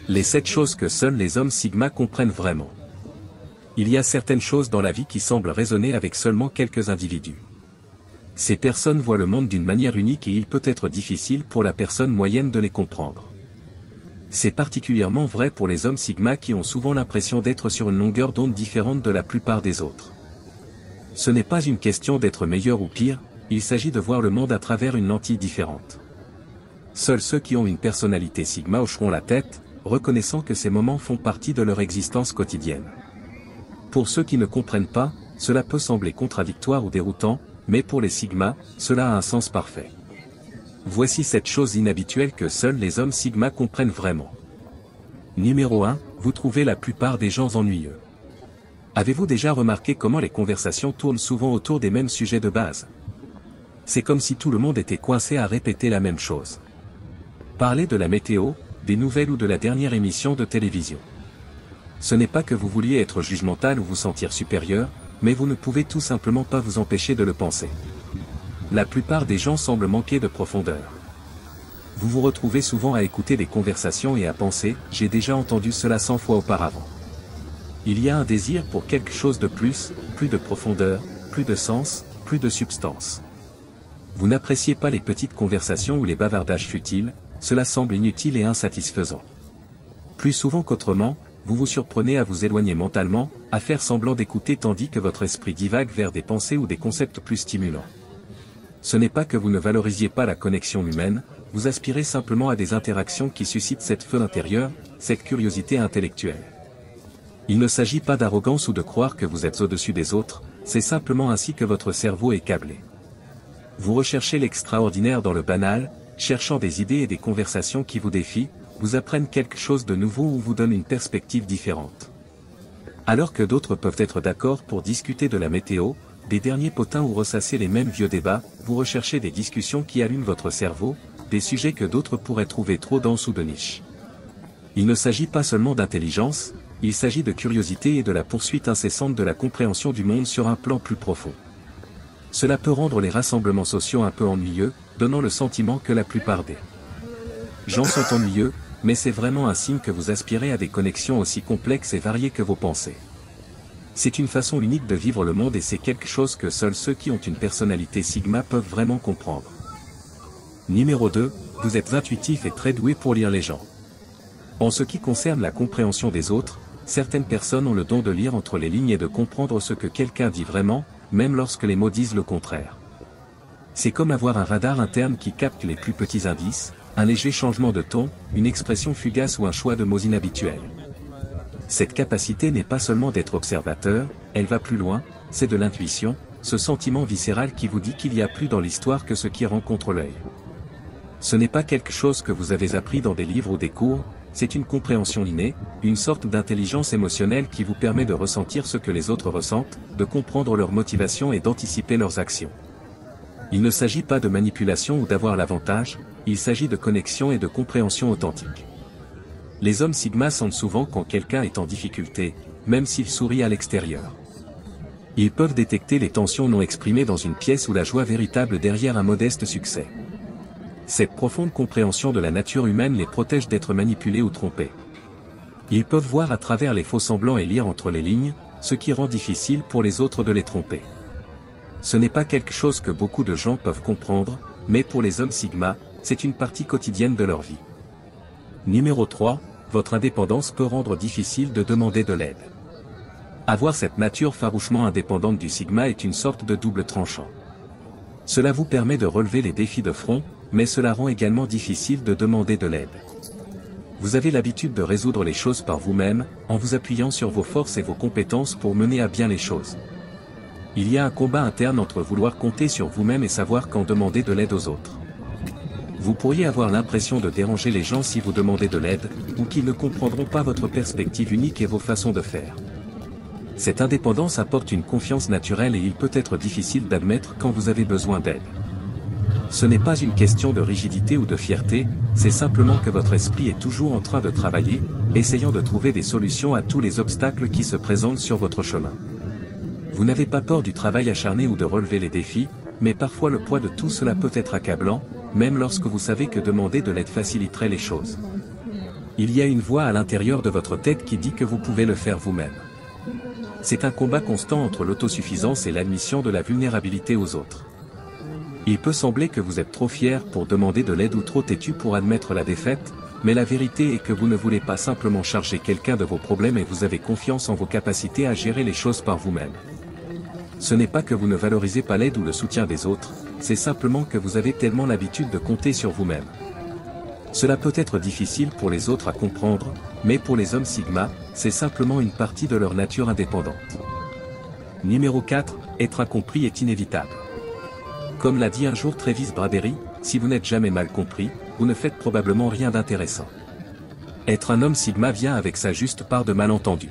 Les 7 choses que seuls les hommes Sigma comprennent vraiment. Il y a certaines choses dans la vie qui semblent résonner avec seulement quelques individus. Ces personnes voient le monde d'une manière unique et il peut être difficile pour la personne moyenne de les comprendre. C'est particulièrement vrai pour les hommes Sigma qui ont souvent l'impression d'être sur une longueur d'onde différente de la plupart des autres. Ce n'est pas une question d'être meilleur ou pire, il s'agit de voir le monde à travers une lentille différente. Seuls ceux qui ont une personnalité Sigma hocheront la tête, reconnaissant que ces moments font partie de leur existence quotidienne. Pour ceux qui ne comprennent pas, cela peut sembler contradictoire ou déroutant, mais pour les Sigma, cela a un sens parfait. Voici 7 choses inhabituelles que seuls les hommes Sigma comprennent vraiment. Numéro 1, vous trouvez la plupart des gens ennuyeux. Avez-vous déjà remarqué comment les conversations tournent souvent autour des mêmes sujets de base? C'est comme si tout le monde était coincé à répéter la même chose. Parler de la météo, des nouvelles ou de la dernière émission de télévision. Ce n'est pas que vous vouliez être jugemental ou vous sentir supérieur, mais vous ne pouvez tout simplement pas vous empêcher de le penser. La plupart des gens semblent manquer de profondeur. Vous vous retrouvez souvent à écouter des conversations et à penser « j'ai déjà entendu cela 100 fois auparavant ». Il y a un désir pour quelque chose de plus de profondeur, plus de sens, plus de substance. Vous n'appréciez pas les petites conversations ou les bavardages futiles, cela semble inutile et insatisfaisant. Plus souvent qu'autrement, vous vous surprenez à vous éloigner mentalement, à faire semblant d'écouter tandis que votre esprit divague vers des pensées ou des concepts plus stimulants. Ce n'est pas que vous ne valorisiez pas la connexion humaine, vous aspirez simplement à des interactions qui suscitent cette feu intérieure, cette curiosité intellectuelle. Il ne s'agit pas d'arrogance ou de croire que vous êtes au-dessus des autres, c'est simplement ainsi que votre cerveau est câblé. Vous recherchez l'extraordinaire dans le banal, cherchant des idées et des conversations qui vous défient, vous apprennent quelque chose de nouveau ou vous donnent une perspective différente. Alors que d'autres peuvent être d'accord pour discuter de la météo, des derniers potins ou ressasser les mêmes vieux débats, vous recherchez des discussions qui allument votre cerveau, des sujets que d'autres pourraient trouver trop denses ou de niche. Il ne s'agit pas seulement d'intelligence, il s'agit de curiosité et de la poursuite incessante de la compréhension du monde sur un plan plus profond. Cela peut rendre les rassemblements sociaux un peu ennuyeux, donnant le sentiment que la plupart des gens sont ennuyeux, mais c'est vraiment un signe que vous aspirez à des connexions aussi complexes et variées que vos pensées. C'est une façon unique de vivre le monde et c'est quelque chose que seuls ceux qui ont une personnalité Sigma peuvent vraiment comprendre. Numéro 2, vous êtes intuitif et très doué pour lire les gens. En ce qui concerne la compréhension des autres, certaines personnes ont le don de lire entre les lignes et de comprendre ce que quelqu'un dit vraiment, même lorsque les mots disent le contraire. C'est comme avoir un radar interne qui capte les plus petits indices, un léger changement de ton, une expression fugace ou un choix de mots inhabituels. Cette capacité n'est pas seulement d'être observateur, elle va plus loin, c'est de l'intuition, ce sentiment viscéral qui vous dit qu'il y a plus dans l'histoire que ce qui rencontre l'œil. Ce n'est pas quelque chose que vous avez appris dans des livres ou des cours, c'est une compréhension innée, une sorte d'intelligence émotionnelle qui vous permet de ressentir ce que les autres ressentent, de comprendre leurs motivations et d'anticiper leurs actions. Il ne s'agit pas de manipulation ou d'avoir l'avantage, il s'agit de connexion et de compréhension authentique. Les hommes Sigma sentent souvent quand quelqu'un est en difficulté, même s'il sourit à l'extérieur. Ils peuvent détecter les tensions non exprimées dans une pièce ou la joie véritable derrière un modeste succès. Cette profonde compréhension de la nature humaine les protège d'être manipulés ou trompés. Ils peuvent voir à travers les faux-semblants et lire entre les lignes, ce qui rend difficile pour les autres de les tromper. Ce n'est pas quelque chose que beaucoup de gens peuvent comprendre, mais pour les hommes Sigma, c'est une partie quotidienne de leur vie. Numéro 3, votre indépendance peut rendre difficile de demander de l'aide. Avoir cette nature farouchement indépendante du Sigma est une sorte de double tranchant. Cela vous permet de relever les défis de front, mais cela rend également difficile de demander de l'aide. Vous avez l'habitude de résoudre les choses par vous-même, en vous appuyant sur vos forces et vos compétences pour mener à bien les choses. Il y a un combat interne entre vouloir compter sur vous-même et savoir quand demander de l'aide aux autres. Vous pourriez avoir l'impression de déranger les gens si vous demandez de l'aide, ou qu'ils ne comprendront pas votre perspective unique et vos façons de faire. Cette indépendance apporte une confiance naturelle et il peut être difficile d'admettre quand vous avez besoin d'aide. Ce n'est pas une question de rigidité ou de fierté, c'est simplement que votre esprit est toujours en train de travailler, essayant de trouver des solutions à tous les obstacles qui se présentent sur votre chemin. Vous n'avez pas peur du travail acharné ou de relever les défis, mais parfois le poids de tout cela peut être accablant, même lorsque vous savez que demander de l'aide faciliterait les choses. Il y a une voix à l'intérieur de votre tête qui dit que vous pouvez le faire vous-même. C'est un combat constant entre l'autosuffisance et l'admission de la vulnérabilité aux autres. Il peut sembler que vous êtes trop fier pour demander de l'aide ou trop têtu pour admettre la défaite, mais la vérité est que vous ne voulez pas simplement charger quelqu'un de vos problèmes et vous avez confiance en vos capacités à gérer les choses par vous-même. Ce n'est pas que vous ne valorisez pas l'aide ou le soutien des autres, c'est simplement que vous avez tellement l'habitude de compter sur vous-même. Cela peut être difficile pour les autres à comprendre, mais pour les hommes Sigma, c'est simplement une partie de leur nature indépendante. Numéro 4, être incompris est inévitable. Comme l'a dit un jour Travis Bradbury, si vous n'êtes jamais mal compris, vous ne faites probablement rien d'intéressant. Être un homme Sigma vient avec sa juste part de malentendus.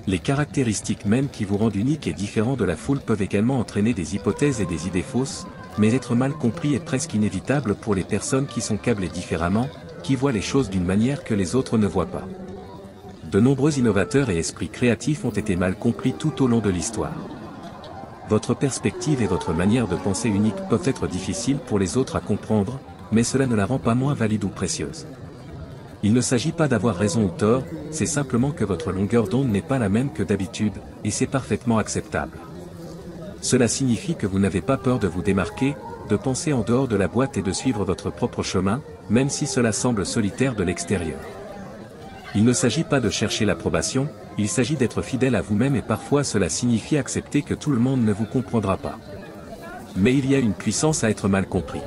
Les caractéristiques mêmes qui vous rendent unique et différent de la foule peuvent également entraîner des hypothèses et des idées fausses, mais être mal compris est presque inévitable pour les personnes qui sont câblées différemment, qui voient les choses d'une manière que les autres ne voient pas. De nombreux innovateurs et esprits créatifs ont été mal compris tout au long de l'histoire. Votre perspective et votre manière de penser unique peuvent être difficiles pour les autres à comprendre, mais cela ne la rend pas moins valide ou précieuse. Il ne s'agit pas d'avoir raison ou tort, c'est simplement que votre longueur d'onde n'est pas la même que d'habitude, et c'est parfaitement acceptable. Cela signifie que vous n'avez pas peur de vous démarquer, de penser en dehors de la boîte et de suivre votre propre chemin, même si cela semble solitaire de l'extérieur. Il ne s'agit pas de chercher l'approbation, il s'agit d'être fidèle à vous-même et parfois cela signifie accepter que tout le monde ne vous comprendra pas. Mais il y a une puissance à être mal compris.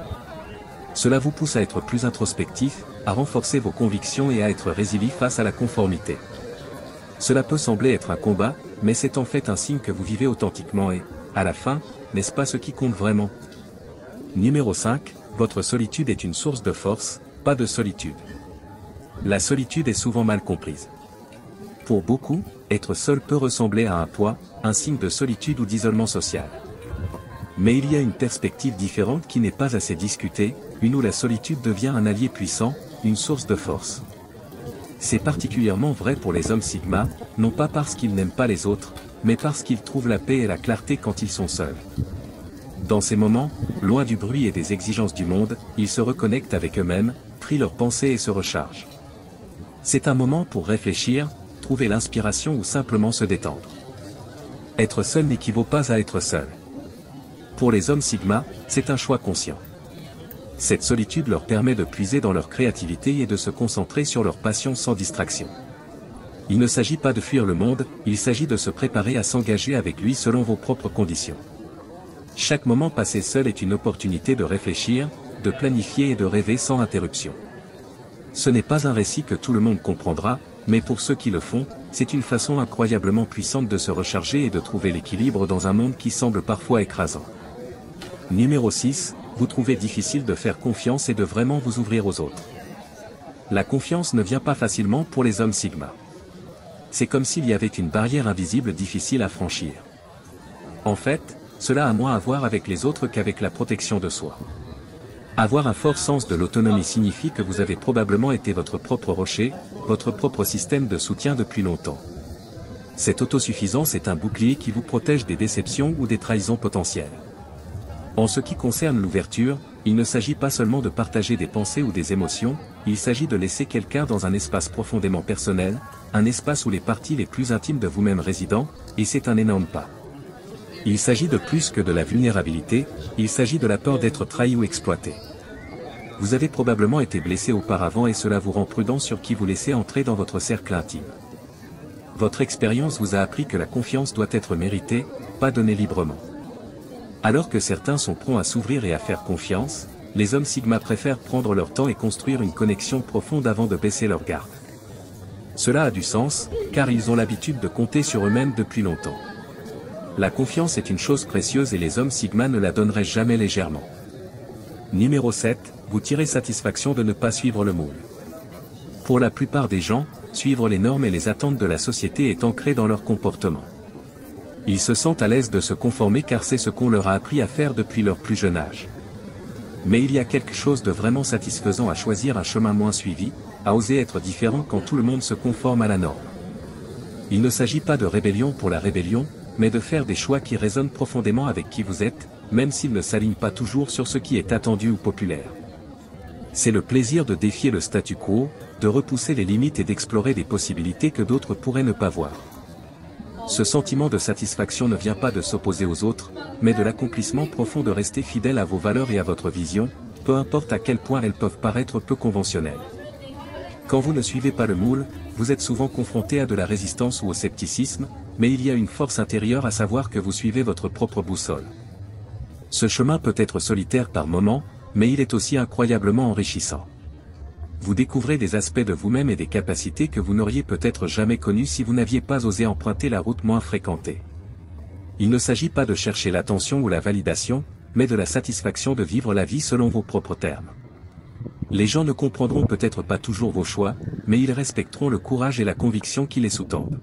Cela vous pousse à être plus introspectif, à renforcer vos convictions et à être résilient face à la conformité. Cela peut sembler être un combat, mais c'est en fait un signe que vous vivez authentiquement et, à la fin, n'est-ce pas ce qui compte vraiment? Numéro 5, votre solitude est une source de force, pas de solitude. La solitude est souvent mal comprise. Pour beaucoup, être seul peut ressembler à un poids, un signe de solitude ou d'isolement social. Mais il y a une perspective différente qui n'est pas assez discutée, une où la solitude devient un allié puissant, une source de force. C'est particulièrement vrai pour les hommes Sigma, non pas parce qu'ils n'aiment pas les autres, mais parce qu'ils trouvent la paix et la clarté quand ils sont seuls. Dans ces moments, loin du bruit et des exigences du monde, ils se reconnectent avec eux-mêmes, trient leurs pensées et se rechargent. C'est un moment pour réfléchir, trouver l'inspiration ou simplement se détendre. Être seul n'équivaut pas à être seul. Pour les hommes Sigma, c'est un choix conscient. Cette solitude leur permet de puiser dans leur créativité et de se concentrer sur leur passion sans distraction. Il ne s'agit pas de fuir le monde, il s'agit de se préparer à s'engager avec lui selon vos propres conditions. Chaque moment passé seul est une opportunité de réfléchir, de planifier et de rêver sans interruption. Ce n'est pas un récit que tout le monde comprendra, mais pour ceux qui le font, c'est une façon incroyablement puissante de se recharger et de trouver l'équilibre dans un monde qui semble parfois écrasant. Numéro 6, vous trouvez difficile de faire confiance et de vraiment vous ouvrir aux autres. La confiance ne vient pas facilement pour les hommes Sigma. C'est comme s'il y avait une barrière invisible difficile à franchir. En fait, cela a moins à voir avec les autres qu'avec la protection de soi. Avoir un fort sens de l'autonomie signifie que vous avez probablement été votre propre rocher, votre propre système de soutien depuis longtemps. Cette autosuffisance est un bouclier qui vous protège des déceptions ou des trahisons potentielles. En ce qui concerne l'ouverture, il ne s'agit pas seulement de partager des pensées ou des émotions, il s'agit de laisser quelqu'un dans un espace profondément personnel, un espace où les parties les plus intimes de vous-même résident, et c'est un énorme pas. Il s'agit de plus que de la vulnérabilité, il s'agit de la peur d'être trahi ou exploité. Vous avez probablement été blessé auparavant et cela vous rend prudent sur qui vous laissez entrer dans votre cercle intime. Votre expérience vous a appris que la confiance doit être méritée, pas donnée librement. Alors que certains sont prompts à s'ouvrir et à faire confiance, les hommes Sigma préfèrent prendre leur temps et construire une connexion profonde avant de baisser leur garde. Cela a du sens, car ils ont l'habitude de compter sur eux-mêmes depuis longtemps. La confiance est une chose précieuse et les hommes Sigma ne la donneraient jamais légèrement. Numéro 7, vous tirez satisfaction de ne pas suivre le moule. Pour la plupart des gens, suivre les normes et les attentes de la société est ancré dans leur comportement. Ils se sentent à l'aise de se conformer car c'est ce qu'on leur a appris à faire depuis leur plus jeune âge. Mais il y a quelque chose de vraiment satisfaisant à choisir un chemin moins suivi, à oser être différent quand tout le monde se conforme à la norme. Il ne s'agit pas de rébellion pour la rébellion, mais de faire des choix qui résonnent profondément avec qui vous êtes, même s'ils ne s'alignent pas toujours sur ce qui est attendu ou populaire. C'est le plaisir de défier le statu quo, de repousser les limites et d'explorer des possibilités que d'autres pourraient ne pas voir. Ce sentiment de satisfaction ne vient pas de s'opposer aux autres, mais de l'accomplissement profond de rester fidèle à vos valeurs et à votre vision, peu importe à quel point elles peuvent paraître peu conventionnelles. Quand vous ne suivez pas le moule, vous êtes souvent confronté à de la résistance ou au scepticisme, mais il y a une force intérieure à savoir que vous suivez votre propre boussole. Ce chemin peut être solitaire par moments, mais il est aussi incroyablement enrichissant. Vous découvrez des aspects de vous-même et des capacités que vous n'auriez peut-être jamais connues si vous n'aviez pas osé emprunter la route moins fréquentée. Il ne s'agit pas de chercher l'attention ou la validation, mais de la satisfaction de vivre la vie selon vos propres termes. Les gens ne comprendront peut-être pas toujours vos choix, mais ils respecteront le courage et la conviction qui les sous-tendent.